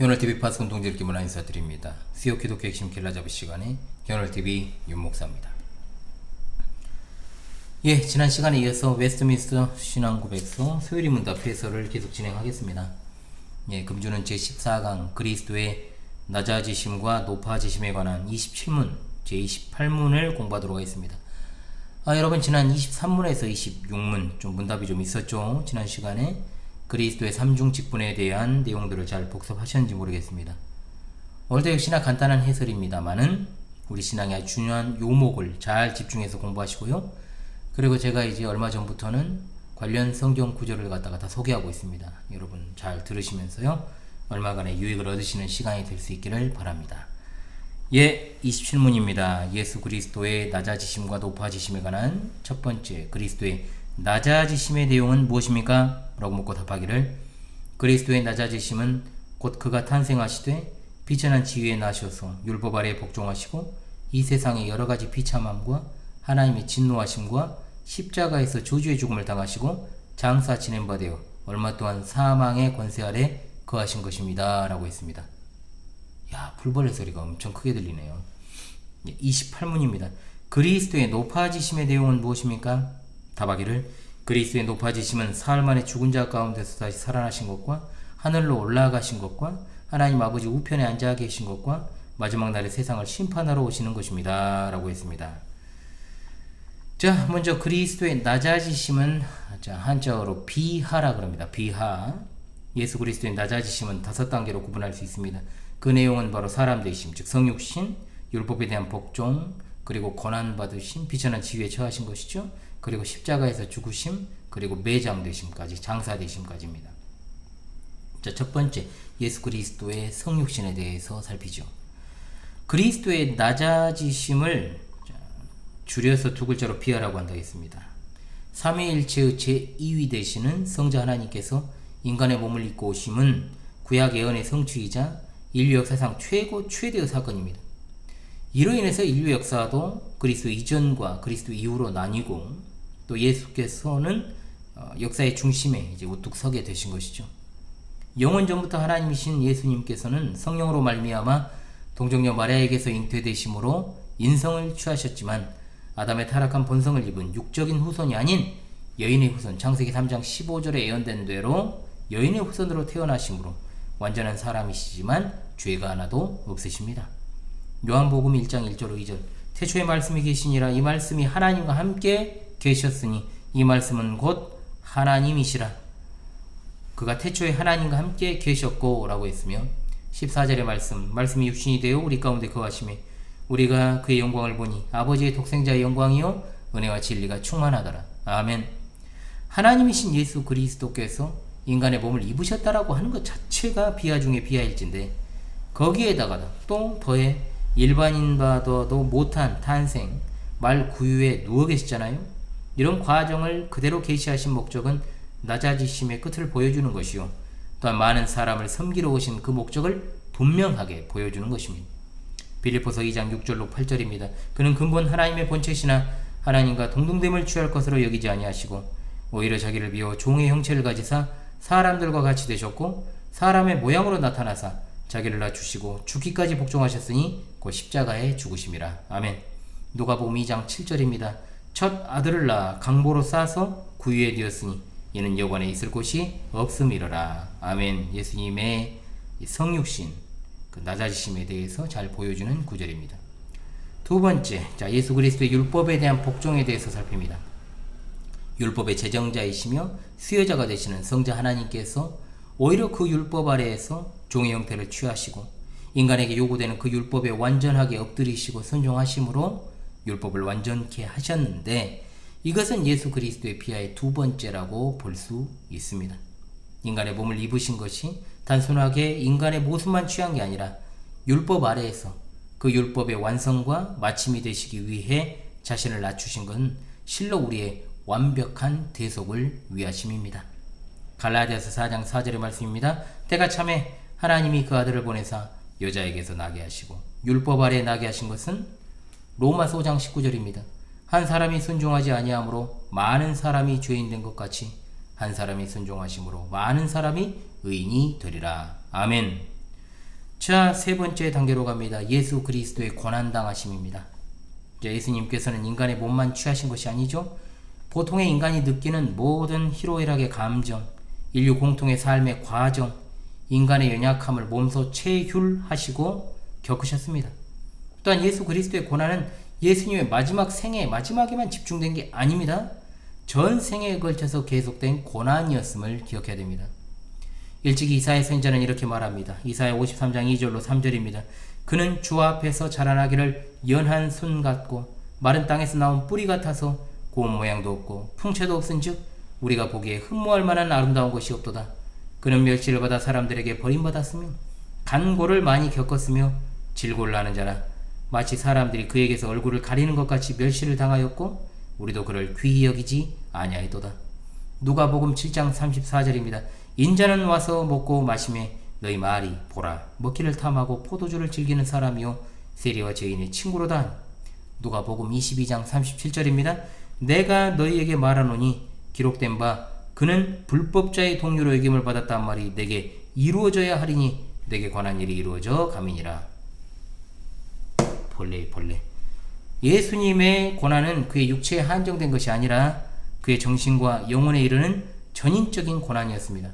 견월TV 파스 운동질 기문화 인사드립니다. 수요 기독교 핵심 길라 잡을 시간에 견월TV 윤목사입니다. 지난 시간에 이어서 웨스트민스터 신앙고백서 소요리 문답 해설을 계속 진행하겠습니다. 금주는 제14강 그리스도의 낮아지심과 높아지심에 관한 27문, 제28문을 공부하도록 하겠습니다. 여러분 지난 23문에서 26문 좀 문답이 좀 있었죠. 지난 시간에 그리스도의 삼중 직분에 대한 내용들을 잘 복습하셨는지 모르겠습니다. 오늘도 역시나 간단한 해설입니다만은 우리 신앙의 아주 중요한 요목을 잘 집중해서 공부하시고요. 그리고 제가 이제 얼마 전부터는 관련 성경 구절을 갖다가 다 소개하고 있습니다. 여러분 잘 들으시면서요. 얼마간의 유익을 얻으시는 시간이 될 수 있기를 바랍니다. 27문입니다. 예수 그리스도의 낮아지심과 높아지심에 관한 첫 번째 그리스도의 낮아지심의 내용은 무엇입니까? 라고 묻고 답하기를 그리스도의 낮아지심은 곧 그가 탄생하시되 비천한 지위에 나셔서 율법 아래에 복종하시고 이 세상의 여러가지 비참함과 하나님의 진노하심과 십자가에서 저주의 죽음을 당하시고 장사 지낸 바 되어 얼마 동안 사망의 권세 아래 거하신 것입니다. 라고 했습니다. 불벌레 소리가 엄청 크게 들리네요. 28문입니다. 그리스도의 높아지심의 내용은 무엇입니까? 답하기를 그리스도의 높아지심은 사흘 만에 죽은 자 가운데서 다시 살아나신 것과 하늘로 올라가신 것과 하나님 아버지 우편에 앉아 계신 것과 마지막 날에 세상을 심판하러 오시는 것입니다. 라고 했습니다. 자, 먼저 그리스도의 낮아지심은 한자어로 비하라 그럽니다. 비하. 예수 그리스도의 낮아지심은 5단계로 구분할 수 있습니다. 그 내용은 바로 사람 되심, 즉 성육신, 율법에 대한 복종, 그리고 고난받으심, 비천한 지위에 처하신 것이죠. 그리고 십자가에서 죽으심, 그리고 매장되심까지, 장사되심까지입니다. 자, 첫 번째 예수 그리스도의 성육신에 대해서 살피죠. 그리스도의 낮아지심을 줄여서 두 글자로 비하라고 한다 했습니다. 삼위일체의 제2위 되시는 성자 하나님께서 인간의 몸을 입고 오심은 구약 예언의 성취이자 인류 역사상 최대의 사건입니다. 이로 인해서 인류 역사도 그리스도 이전과 그리스도 이후로 나뉘고 또 예수께서는 역사의 중심에 이제 우뚝 서게 되신 것이죠. 영원 전부터 하나님이신 예수님께서는 성령으로 말미암아 동정녀 마리아에게서 잉태되심으로 인성을 취하셨지만 아담의 타락한 본성을 입은 육적인 후손이 아닌 여인의 후손, 창세기 3장 15절에 예언된 대로 여인의 후손으로 태어나심으로 완전한 사람이시지만 죄가 하나도 없으십니다. 요한복음 1장 1절 2절 태초에 말씀이 계시니라 이 말씀이 하나님과 함께 계셨으니 이 말씀은 곧 하나님이시라. 그가 태초에 하나님과 함께 계셨고 라고 했으며 14절의 말씀이 육신이 되어 우리 가운데 거하심에 우리가 그의 영광을 보니 아버지의 독생자의 영광이요 은혜와 진리가 충만하더라. 아멘. 하나님이신 예수 그리스도께서 인간의 몸을 입으셨다라고 하는 것 자체가 비하 중에 비하일진데 거기에다가 또 더해 일반인보다도 못한 탄생, 말 구유에 누워 계시잖아요. 이런 과정을 그대로 계시하신 목적은 낮아지심의 끝을 보여주는 것이요 또한 많은 사람을 섬기러 오신 그 목적을 분명하게 보여주는 것입니다. 빌립보서 2장 6절로 8절입니다. 그는 근본 하나님의 본체시나 하나님과 동등됨을 취할 것으로 여기지 아니하시고 오히려 자기를 비워 종의 형체를 가지사 사람들과 같이 되셨고 사람의 모양으로 나타나사 자기를 낮추시고 죽기까지 복종하셨으니 곧 십자가에 죽으심이라. 아멘. 누가복음 2장 7절입니다. 첫 아들을 낳아 강보로 싸서 구유에 되었으니 이는 여관에 있을 곳이 없음이러라. 아멘. 예수님의 성육신, 그 낮아지심에 대해서 잘 보여주는 구절입니다. 두 번째, 예수 그리스도의 율법에 대한 복종에 대해서 살핍니다. 율법의 제정자이시며 수여자가 되시는 성자 하나님께서 오히려 그 율법 아래에서 종의 형태를 취하시고 인간에게 요구되는 그 율법에 완전하게 엎드리시고 순종하심으로 율법을 완전케 하셨는데 이것은 예수 그리스도의 비하의 두 번째라고 볼 수 있습니다. 인간의 몸을 입으신 것이 단순하게 인간의 모습만 취한 게 아니라 율법 아래에서 그 율법의 완성과 마침이 되시기 위해 자신을 낮추신 건 실로 우리의 완벽한 대속을 위하심입니다. 갈라디아서 4장 4절의 말씀입니다. 때가 참에 하나님이 그 아들을 보내사 여자에게서 나게 하시고 율법 아래 나게 하신 것은 로마서 5장 19절입니다. 한 사람이 순종하지 아니하므로 많은 사람이 죄인 된 것 같이 한 사람이 순종하심으로 많은 사람이 의인이 되리라. 아멘. 자, 세 번째 단계로 갑니다. 예수 그리스도의 고난당하심입니다. 자, 예수님께서는 인간의 몸만 취하신 것이 아니죠. 보통의 인간이 느끼는 모든 희로애락의 감정, 인류 공통의 삶의 과정, 인간의 연약함을 몸소 체휼하시고 겪으셨습니다. 또한 예수 그리스도의 고난은 예수님의 마지막 생애 마지막에만 집중된 게 아닙니다. 전 생애에 걸쳐서 계속된 고난이었음을 기억해야 됩니다. 일찍이 이사야 선지자는 이렇게 말합니다. 이사야 53장 2절로 3절입니다. 그는 주 앞에서 자라나기를 연한 순 같고 마른 땅에서 나온 뿌리 같아서 고운 모양도 없고 풍채도 없은즉 우리가 보기에 흠모할 만한 아름다운 것이 없도다. 그는 멸시를 받아 사람들에게 버림받았으며 간고를 많이 겪었으며 질고를 하는 자라. 마치 사람들이 그에게서 얼굴을 가리는 것 같이 멸시를 당하였고 우리도 그를 귀히 여기지 아니하였도다. 누가복음 7장 34절입니다. 인자는 와서 먹고 마시매 너희 말이 보라 먹기를 탐하고 포도주를 즐기는 사람이요 세리와 죄인의 친구로다. 누가복음 22장 37절입니다. 내가 너희에게 말하노니 기록된 바 그는 불법자의 동료로 여김을 받았단 말이 내게 이루어져야 하리니 내게 관한 일이 이루어져 가미니라. 본래 예수님의 고난은 그의 육체에 한정된 것이 아니라 그의 정신과 영혼에 이르는 전인적인 고난이었습니다.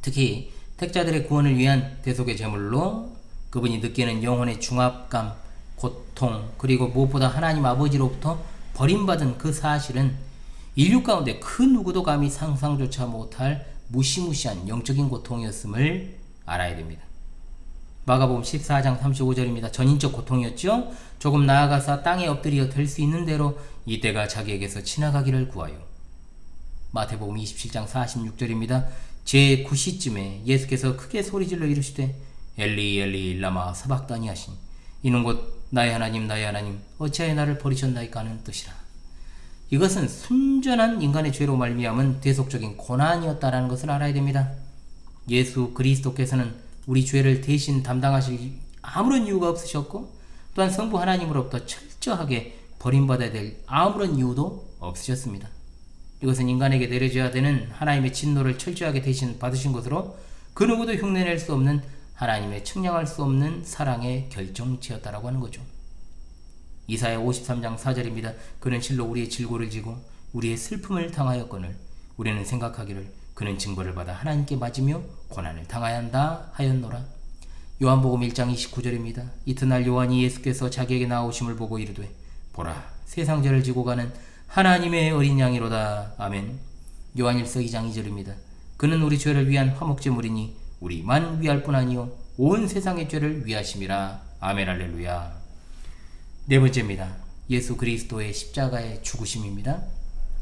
특히 택자들의 구원을 위한 대속의 제물로 그분이 느끼는 영혼의 중압감, 고통, 그리고 무엇보다 하나님 아버지로부터 버림받은 그 사실은 인류 가운데 그 누구도 감히 상상조차 못할 무시무시한 영적인 고통이었음을 알아야 됩니다. 마가복음 14장 35절입니다. 전인적 고통이었죠. 조금 나아가서 땅에 엎드려 될 수 있는 대로 이때가 자기에게서 지나가기를 구하여. 마태복음 27장 46절입니다. 제9시쯤에 예수께서 크게 소리질러 이르시되 엘리 엘리 라마 사박다니 하시니 이는 곧 나의 하나님 나의 하나님 어찌하여 나를 버리셨나이까 하는 뜻이라. 이것은 순전한 인간의 죄로 말미암은 대속적인 고난이었다라는 것을 알아야 됩니다. 예수 그리스도께서는 우리 죄를 대신 담당하실 아무런 이유가 없으셨고 또한 성부 하나님으로부터 철저하게 버림받아야 될 아무런 이유도 없으셨습니다. 이것은 인간에게 내려져야 되는 하나님의 진노를 철저하게 대신 받으신 것으로 그 누구도 흉내낼 수 없는 하나님의 측량할 수 없는 사랑의 결정체였다라고 하는 거죠. 이사야 53장 4절입니다. 그는 실로 우리의 질고를 지고 우리의 슬픔을 당하였거늘 우리는 생각하기를 그는 징벌을 받아 하나님께 맞으며 고난을 당하야 한다 하였노라. 요한복음 1장 29절입니다. 이튿날 요한이 예수께서 자기에게 나오심을 보고 이르되 보라 세상 죄를 지고 가는 하나님의 어린 양이로다. 아멘. 요한일서 2장 2절입니다. 그는 우리 죄를 위한 화목제물이니 우리만 위할 뿐 아니요 온 세상의 죄를 위하심이라. 아멘 할렐루야. 네 번째입니다. 예수 그리스도의 십자가의 죽으심입니다.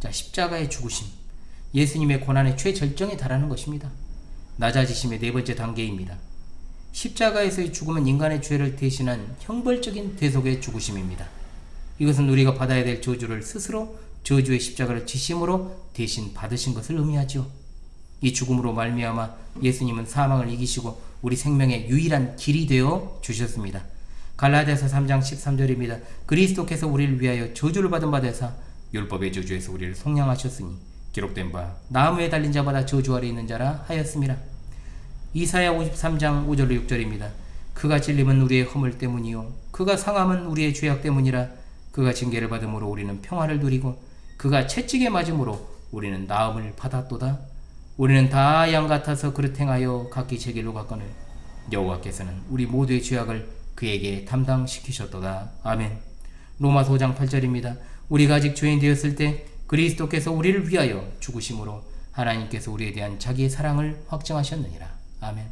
자, 십자가의 죽으심. 예수님의 고난의 최절정에 달하는 것입니다. 낮아지심의 네 번째 단계입니다. 십자가에서의 죽음은 인간의 죄를 대신한 형벌적인 대속의 죽으심입니다. 이것은 우리가 받아야 될 저주를 스스로 저주의 십자가를 지심으로 대신 받으신 것을 의미하죠. 이 죽음으로 말미암아 예수님은 사망을 이기시고 우리 생명의 유일한 길이 되어 주셨습니다. 갈라디아서 3장 13절입니다. 그리스도께서 우리를 위하여 저주를 받은 바 되사 율법의 저주에서 우리를 속량하셨으니 기록된 바 나무에 달린 자마다 저주 아래 있는 자라 하였습니다. 이사야 53장 5절로 6절입니다. 그가 찔림은 우리의 허물 때문이요 그가 상함은 우리의 죄악 때문이라. 그가 징계를 받음으로 우리는 평화를 누리고 그가 채찍에 맞음으로 우리는 나음을 받았도다. 우리는 다 양 같아서 그릇 행하여 각기 제 길로 갔거늘 여호와께서는 우리 모두의 죄악을 그에게 담당시키셨도다. 아멘. 로마서 5장 8절입니다. 우리가 아직 죄인 되었을 때 그리스도께서 우리를 위하여 죽으심으로 하나님께서 우리에 대한 자기의 사랑을 확증하셨느니라. 아멘.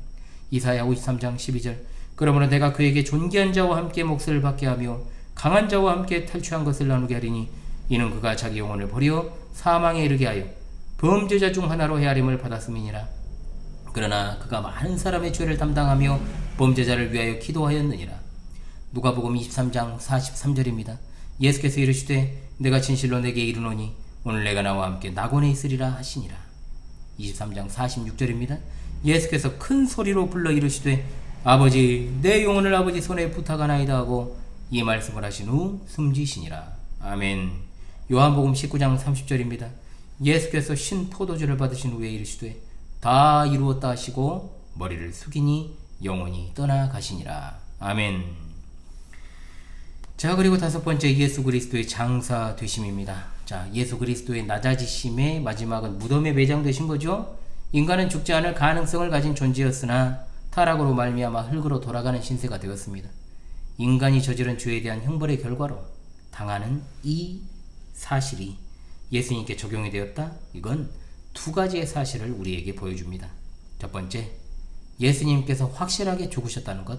이사야 53장 12절. 그러므로 내가 그에게 존귀한 자와 함께 몫을 받게 하며 강한 자와 함께 탈취한 것을 나누게 하리니 이는 그가 자기 영혼을 버려 사망에 이르게 하여 범죄자 중 하나로 헤아림을 받았음이니라. 그러나 그가 많은 사람의 죄를 담당하며 범죄자를 위하여 기도하였느니라. 누가복음 23장 43절입니다. 예수께서 이르시되 내가 진실로 내게 이르노니 오늘 내가 나와 함께 낙원에 있으리라 하시니라. 23장 46절입니다. 예수께서 큰 소리로 불러 이르시되 아버지 내 영혼을 아버지 손에 부탁하나이다 하고 이 말씀을 하신 후 숨지시니라. 아멘. 요한복음 19장 30절입니다. 예수께서 신 포도주를 받으신 후에 이르시되 다 이루었다 하시고 머리를 숙이니 영원히 떠나가시니라. 아멘. 자, 그리고 다섯 번째, 예수 그리스도의 장사 되심입니다. 자, 예수 그리스도의 낮아지심의 마지막은 무덤에 매장되신 거죠. 인간은 죽지 않을 가능성을 가진 존재였으나 타락으로 말미암아 흙으로 돌아가는 신세가 되었습니다. 인간이 저지른 죄에 대한 형벌의 결과로 당하는 이 사실이 예수님께 적용이 되었다. 이건 두 가지의 사실을 우리에게 보여줍니다. 첫 번째, 예수님께서 확실하게 죽으셨다는 것.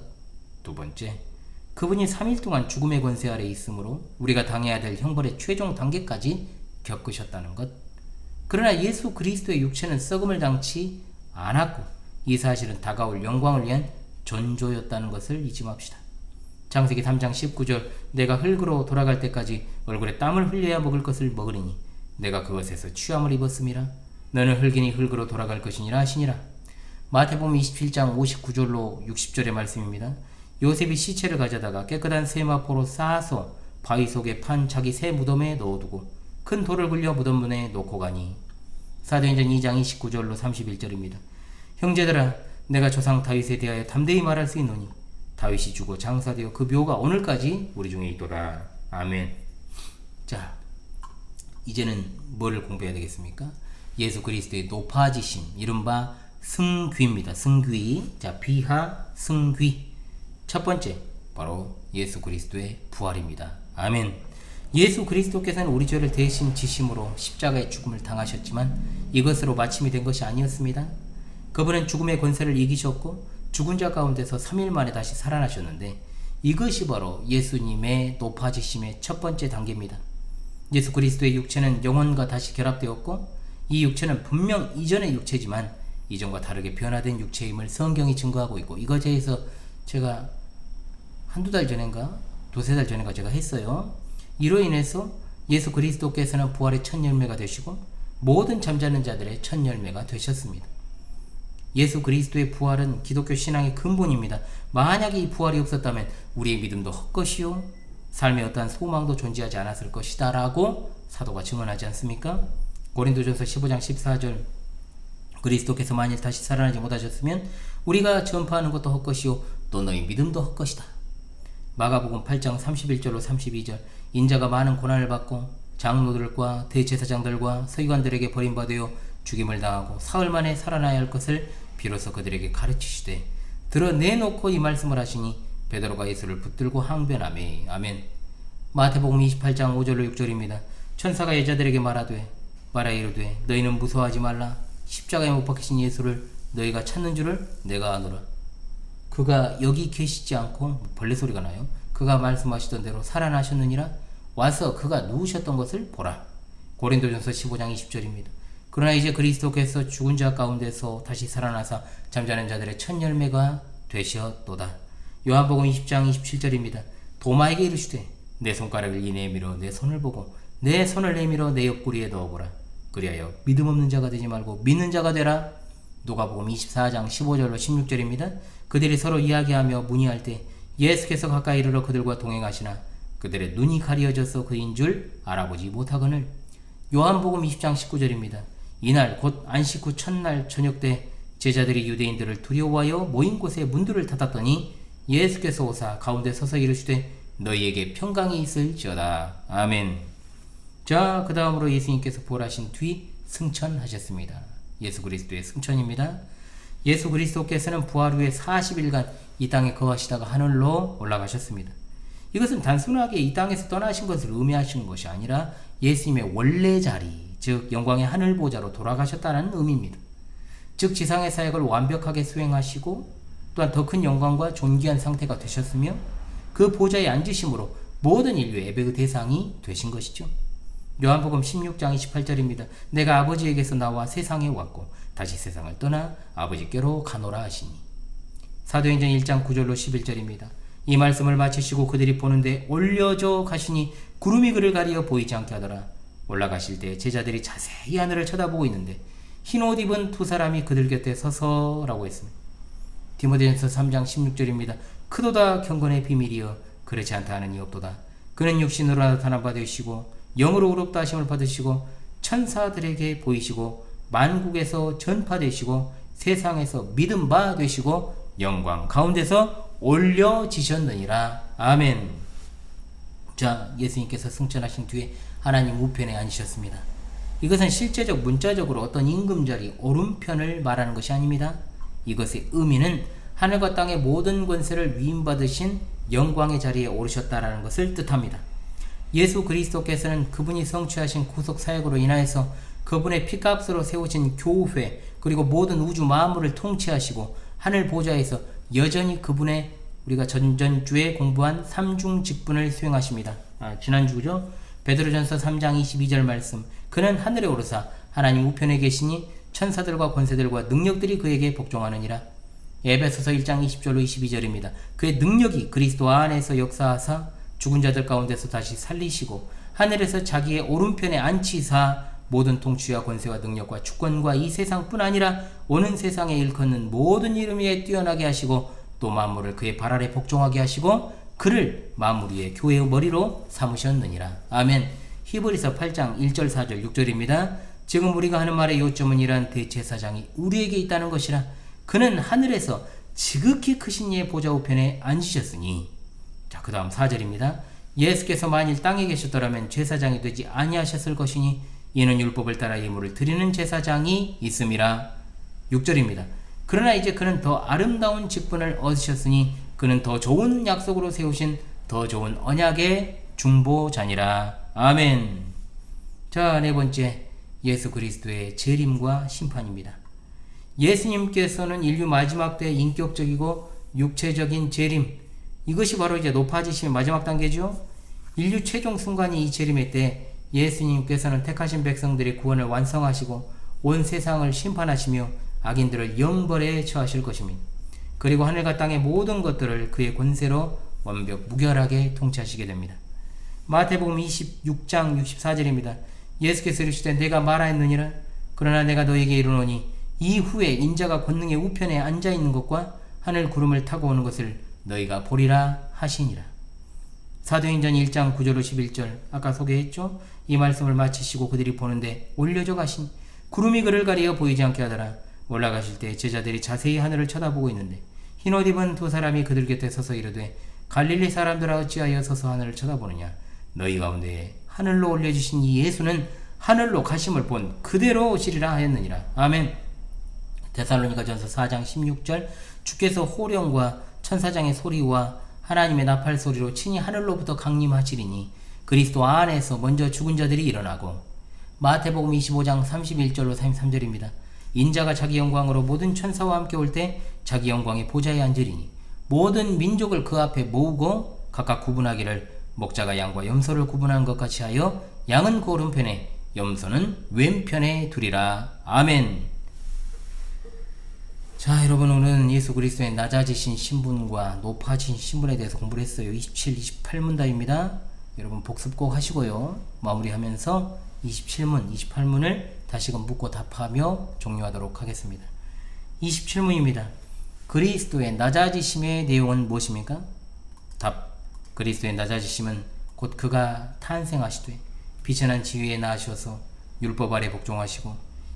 두 번째, 그분이 3일 동안 죽음의 권세 아래 있으므로 우리가 당해야 될 형벌의 최종 단계까지 겪으셨다는 것. 그러나 예수 그리스도의 육체는 썩음을 당치 않았고 이 사실은 다가올 영광을 위한 전조였다는 것을 잊지 맙시다. 창세기 3장 19절, 내가 흙으로 돌아갈 때까지 얼굴에 땀을 흘려야 먹을 것을 먹으리니 내가 그것에서 취함을 입었음이라. 너는 흙이니 흙으로 돌아갈 것이니라 하시니라. 마태복음 27장 59절로 60절의 말씀입니다. 요셉이 시체를 가져다가 깨끗한 세마포로 싸서 바위 속에 판 자기 새 무덤에 넣어두고 큰 돌을 굴려 무덤 문에 놓고 가니. 사도행전 2장 29절로 31절입니다. 형제들아, 내가 조상 다윗에 대하여 담대히 말할 수 있노니 다윗이 죽어 장사되어 그 묘가 오늘까지 우리 중에 있도다. 아멘. 자, 이제는 뭐를 공부해야 되겠습니까? 예수 그리스도의 높아지심, 이른바 승귀입니다. 승귀. 자, 귀하, 승귀. 첫 번째, 바로 예수 그리스도의 부활입니다. 아멘. 예수 그리스도께서는 우리 죄를 대신 지심으로 십자가의 죽음을 당하셨지만 이것으로 마침이 된 것이 아니었습니다. 그분은 죽음의 권세를 이기셨고 죽은 자 가운데서 3일 만에 다시 살아나셨는데 이것이 바로 예수님의 높아지심의 첫 번째 단계입니다. 예수 그리스도의 육체는 영혼과 다시 결합되었고 이 육체는 분명 이전의 육체지만 이전과 다르게 변화된 육체임을 성경이 증거하고 있고, 이것에 대해서 제가 한두 달 전인가 두세 달 전인가 제가 했어요. 이로 인해서 예수 그리스도께서는 부활의 첫 열매가 되시고 모든 잠자는 자들의 첫 열매가 되셨습니다. 예수 그리스도의 부활은 기독교 신앙의 근본입니다. 만약에 이 부활이 없었다면 우리의 믿음도 헛것이요 삶의 어떠한 소망도 존재하지 않았을 것이다 라고 사도가 증언하지 않습니까? 고린도전서 15장 14절, 그리스도께서 만일 다시 살아나지 못하셨으면 우리가 전파하는 것도 헛것이요 또 너희 믿음도 헛것이다. 마가복음 8장 31절로 32절, 인자가 많은 고난을 받고 장로들과 대제사장들과 서기관들에게 버림받아 죽임을 당하고 사흘 만에 살아나야 할 것을 비로소 그들에게 가르치시되 드러내놓고 이 말씀을 하시니 베드로가 예수를 붙들고 항변하매. 아멘. 마태복음 28장 5절로 6절입니다. 천사가 여자들에게 말하되 말하 이르되 너희는 무서워하지 말라. 십자가에 못 박히신 예수를 너희가 찾는 줄을 내가 아노라. 그가 여기 계시지 않고, 벌레 소리가 나요. 그가 말씀하시던 대로 살아나셨느니라. 와서 그가 누우셨던 것을 보라. 고린도전서 15장 20절입니다. 그러나 이제 그리스도께서 죽은 자 가운데서 다시 살아나사 잠자는 자들의 첫 열매가 되셨도다. 요한복음 20장 27절입니다. 도마에게 이르시되 내 손가락을 이내에 밀어 내 손을 보고 내 손을 내밀어 내 옆구리에 넣어보라. 그리하여 믿음 없는 자가 되지 말고 믿는 자가 되라. 누가복음 24장 15절로 16절입니다. 그들이 서로 이야기하며 문의할 때 예수께서 가까이 이르러 그들과 동행하시나 그들의 눈이 가려져서 그인 줄 알아보지 못하거늘. 요한복음 20장 19절입니다. 이날 곧 안식 후 첫날 저녁 때 제자들이 유대인들을 두려워하여 모인 곳에 문들을 닫았더니 예수께서 오사 가운데 서서 이르시되 너희에게 평강이 있을지어다. 아멘. 자, 그 다음으로 예수님께서 부활하신 뒤 승천하셨습니다. 예수 그리스도의 승천입니다. 예수 그리스도께서는 부활 후에 40일간 이 땅에 거하시다가 하늘로 올라가셨습니다. 이것은 단순하게 이 땅에서 떠나신 것을 의미하시는 것이 아니라 예수님의 원래 자리, 즉 영광의 하늘 보좌로 돌아가셨다는 의미입니다. 즉 지상의 사역을 완벽하게 수행하시고 또한 더 큰 영광과 존귀한 상태가 되셨으며 그 보좌에 앉으심으로 모든 인류의 예배의 대상이 되신 것이죠. 요한복음 16장 28절입니다. 내가 아버지에게서 나와 세상에 왔고 다시 세상을 떠나 아버지께로 가노라 하시니. 사도행전 1장 9절로 11절입니다. 이 말씀을 마치시고 그들이 보는데 올려져 가시니 구름이 그를 가리어 보이지 않게 하더라. 올라가실 때 제자들이 자세히 하늘을 쳐다보고 있는데 흰 옷 입은 두 사람이 그들 곁에 서서라고 했습니다. 디모데전서 3장 16절입니다. 크도다 경건의 비밀이여 그렇지 않다 하는 이 없도다. 그는 육신으로 나타난 바 되시고 영으로 의롭다 하심을 받으시고 천사들에게 보이시고 만국에서 전파되시고 세상에서 믿음 바 되시고 영광 가운데서 올려지셨느니라. 아멘. 자, 예수님께서 승천하신 뒤에 하나님 우편에 앉으셨습니다. 이것은 실제적 문자적으로 어떤 임금자리 오른편을 말하는 것이 아닙니다. 이것의 의미는 하늘과 땅의 모든 권세를 위임받으신 영광의 자리에 오르셨다라는 것을 뜻합니다. 예수 그리스도께서는 그분이 성취하신 구속 사역으로 인하여서 그분의 피값으로 세우신 교회 그리고 모든 우주 만물을 통치하시고 하늘 보좌에서 여전히 그분의 우리가 전주에 공부한 삼중 직분을 수행하십니다. 지난주죠. 베드로전서 3장 22절 말씀. 그는 하늘에 오르사 하나님 우편에 계시니 천사들과 권세들과 능력들이 그에게 복종하느니라. 에베소서 1장 20절로 22절입니다. 그의 능력이 그리스도 안에서 역사하사 죽은 자들 가운데서 다시 살리시고 하늘에서 자기의 오른편에 앉히사 모든 통치와 권세와 능력과 주권과 이 세상뿐 아니라 오는 세상에 일컫는 모든 이름 위에 뛰어나게 하시고 또 만물을 그의 발 아래 복종하게 하시고 그를 만물 위의 교회의 머리로 삼으셨느니라. 아멘. 히브리서 8장 1절 4절 6절입니다. 지금 우리가 하는 말의 요점은 이러한 대제사장이 우리에게 있다는 것이라. 그는 하늘에서 지극히 크신 이의 보좌 우편에 앉으셨으니. 자, 그 다음 4절입니다. 예수께서 만일 땅에 계셨더라면 제사장이 되지 아니하셨을 것이니 이는 율법을 따라 예물을 드리는 제사장이 있음이라. 6절입니다. 그러나 이제 그는 더 아름다운 직분을 얻으셨으니 그는 더 좋은 약속으로 세우신 더 좋은 언약의 중보자니라. 아멘. 자, 네 번째, 예수 그리스도의 재림과 심판입니다. 예수님께서는 인류 마지막 때의 인격적이고 육체적인 재림, 이것이 바로 이제 높아지심의 마지막 단계죠. 인류 최종 순간이 이 재림의 때 예수님께서는 택하신 백성들의 구원을 완성하시고 온 세상을 심판하시며 악인들을 영벌에 처하실 것입니다. 그리고 하늘과 땅의 모든 것들을 그의 권세로 완벽 무결하게 통치하시게 됩니다. 마태복음 26장 64절입니다. 예수께서 이르시되 내가 말하였느니라. 그러나 내가 너에게 이르노니 이후에 인자가 권능의 우편에 앉아있는 것과 하늘 구름을 타고 오는 것을 너희가 보리라 하시니라. 사도행전 1장 9절로 11절 아까 소개했죠. 이 말씀을 마치시고 그들이 보는데 올려져 가신 구름이 그를 가리어 보이지 않게 하더라. 올라가실 때 제자들이 자세히 하늘을 쳐다보고 있는데 흰옷 입은 두 사람이 그들 곁에 서서 이르되 갈릴리 사람들아 어찌하여 서서 하늘을 쳐다보느냐. 너희 가운데 하늘로 올려주신 이 예수는 하늘로 가심을 본 그대로 오시리라 하였느니라. 아멘. 데살로니가전서 4장 16절 주께서 호령과 천사장의 소리와 하나님의 나팔 소리로 친히 하늘로부터 강림하시리니 그리스도 안에서 먼저 죽은 자들이 일어나고. 마태복음 25장 31절로 33절입니다. 인자가 자기 영광으로 모든 천사와 함께 올 때 자기 영광의 보좌에 앉으리니 모든 민족을 그 앞에 모으고 각각 구분하기를 목자가 양과 염소를 구분한 것 같이 하여 양은 그 오른편에 염소는 왼편에 두리라. 아멘. 자, 여러분, 오늘은 예수 그리스도의 낮아지신 신분과 높아진 신분에 대해서 공부를 했어요. 27, 28문답입니다. 여러분 복습 꼭 하시고요. 마무리하면서 27문, 28문을 다시금 묻고 답하며 종료하도록 하겠습니다. 27문입니다. 그리스도의 낮아지심의 내용은 무엇입니까? 답. 그리스도의 낮아지심은 곧 그가 탄생하시되 비천한 지위에 나으셔서 율법 아래 복종하시고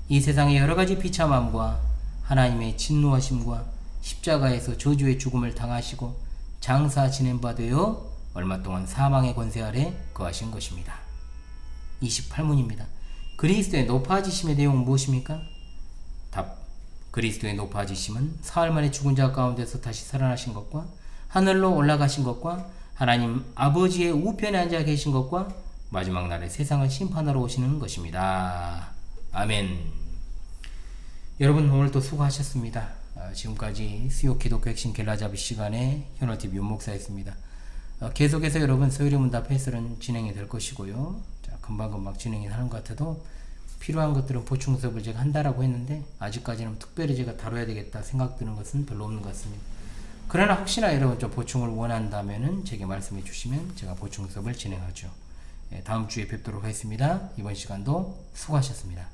이 세상의 여러가지 비참함과 하나님의 진노하심과 십자가에서 저주의 죽음을 당하시고 장사 지낸 바 되어 얼마 동안 사망의 권세 아래 거하신 것입니다. 28문입니다. 그리스도의 높아지심의 내용은 무엇입니까? 답. 그리스도의 높아지심은 사흘 만에 죽은 자 가운데서 다시 살아나신 것과 하늘로 올라가신 것과 하나님 아버지의 우편에 앉아 계신 것과 마지막 날에 세상을 심판하러 오시는 것입니다. 아멘. 여러분 오늘도 수고하셨습니다. 지금까지 수요 기독교 핵심 겔라잡이 시간에 현호TV 윤목사였습니다. 계속해서 여러분 서유리 문답 해설은 진행이 될 것이고요. 자, 금방금방 진행이 하는 것 같아도 필요한 것들은 보충 수업을 제가 한다라고 했는데 아직까지는 특별히 제가 다뤄야 되겠다 생각드는 것은 별로 없는 것 같습니다. 그러나 혹시나 여러분 좀 보충을 원한다면은 제게 말씀해 주시면 제가 보충 수업을 진행하죠. 다음 주에 뵙도록 하겠습니다. 이번 시간도 수고하셨습니다.